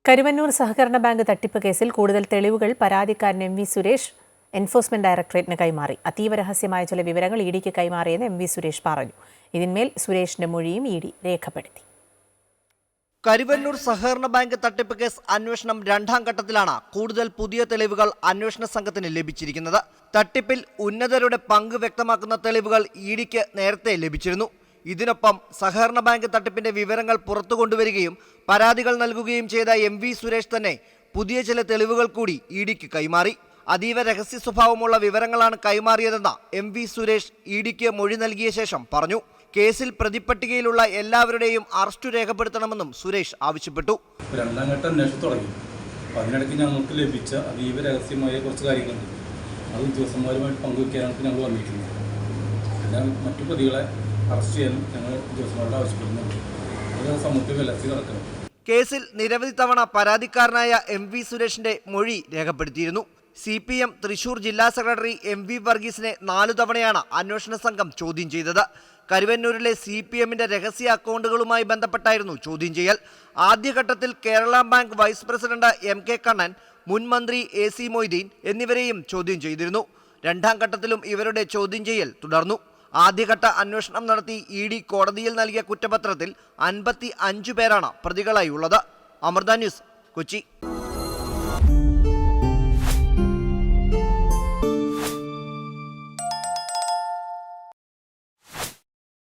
കരുവന്നൂർ സഹകരണ ബാങ്ക് തട്ടിപ്പ് കേസിൽ കൂടുതൽ തെളിവുകൾ പരാതിക്കാരൻ എം വി സുരേഷ് എൻഫോഴ്സ്മെന്റ് ഡയറക്ടറേറ്റിന് കൈമാറി. അതീവ രഹസ്യമായ ചില വിവരങ്ങൾ ഇഡിക്ക് കൈമാറിയെന്ന് എം വി സുരേഷ് പറഞ്ഞു. ഇതിന്മേൽ സുരേഷിന്റെ മൊഴിയും ഇഡി രേഖപ്പെടുത്തി. കരുവന്നൂർ സഹകരണ ബാങ്ക് തട്ടിപ്പ് കേസ് അന്വേഷണം രണ്ടാം ഘട്ടത്തിലാണ്. കൂടുതൽ പുതിയ തെളിവുകൾ അന്വേഷണ സംഘത്തിന് ലഭിച്ചിരിക്കുന്നത്. തട്ടിപ്പിൽ ഉന്നതരുടെ പങ്ക് വ്യക്തമാക്കുന്ന തെളിവുകൾ ഇഡിക്ക് നേരത്തെ ലഭിച്ചിരുന്നു. ഇതിനൊപ്പം സഹകരണ ബാങ്ക് തട്ടിപ്പിന്റെ വിവരങ്ങൾ പുറത്തു കൊണ്ടുവരികയും പരാതികൾ നൽകുകയും ചെയ്ത എം വി സുരേഷ് തന്നെ പുതിയ ചില തെളിവുകൾ കൂടി ഇഡിക്ക് കൈമാറി. അതീവ രഹസ്യ സ്വഭാവമുള്ള വിവരങ്ങളാണ് കൈമാറിയതെന്ന് എം വി സുരേഷ് ഇഡിക്ക് മൊഴി നൽകിയ ശേഷം പറഞ്ഞു. കേസിൽ പ്രതിപ്പട്ടികയിലുള്ള എല്ലാവരുടെയും അറസ്റ്റ് രേഖപ്പെടുത്തണമെന്നും സുരേഷ് ആവശ്യപ്പെട്ടു. രണ്ടാം ഘട്ട അന്വേഷണം തുടങ്ങി. അതിനിടയ്ക്ക് ഞങ്ങൾക്ക് ലഭിച്ച അതീവ രഹസ്യമായ കുറച്ച് കാര്യങ്ങളുണ്ട്. അത് ഉദ്യോഗസ്ഥന്മാരുമായിട്ട് പങ്കുവയ്ക്കാനാണ് ഞങ്ങൾ വന്നിരിക്കുന്നത്. എന്നാൽ മറ്റു പ്രതികളെ അറസ്റ്റ് ചെയ്യാനും ഞങ്ങൾ ഉദ്യോഗസ്ഥന്മാരോട് ആവശ്യപ്പെടുന്നുണ്ട്. അത് സമൂഹത്തിൽ വിലസി കിടക്കണം. കേസിൽ നിരവധി തവണ പരാതിക്കാരനായ എം വി സുരേഷിന്റെ മൊഴി രേഖപ്പെടുത്തിയിരുന്നു. CPM തൃശൂർ ജില്ലാ സെക്രട്ടറി എം വി വർഗീസിനെ 4 തവണയാണ് അന്വേഷണ സംഘം ചോദ്യം ചെയ്തത്. കരുവന്നൂരിലെ CPMന്റെ രഹസ്യ അക്കൗണ്ടുകളുമായി ബന്ധപ്പെട്ടായിരുന്നു ചോദ്യം ചെയ്യൽ. ആദ്യഘട്ടത്തിൽ Kerala bank vice president MK Kannan, മുൻ മന്ത്രി AC മൊയ്തീൻ എന്നിവരെയും ചോദ്യം ചെയ്തിരുന്നു. രണ്ടാം ഘട്ടത്തിലും ഇവരുടെ ചോദ്യം ചെയ്യൽ തുടർന്നു. ആദ്യഘട്ട അന്വേഷണം നടത്തി ഇഡി കോടതിയിൽ നൽകിയ കുറ്റപത്രത്തിൽ 55 പേരാണ് പ്രതികളായി ഉള്ളത്. അമൃത ന്യൂസ്, കൊച്ചി.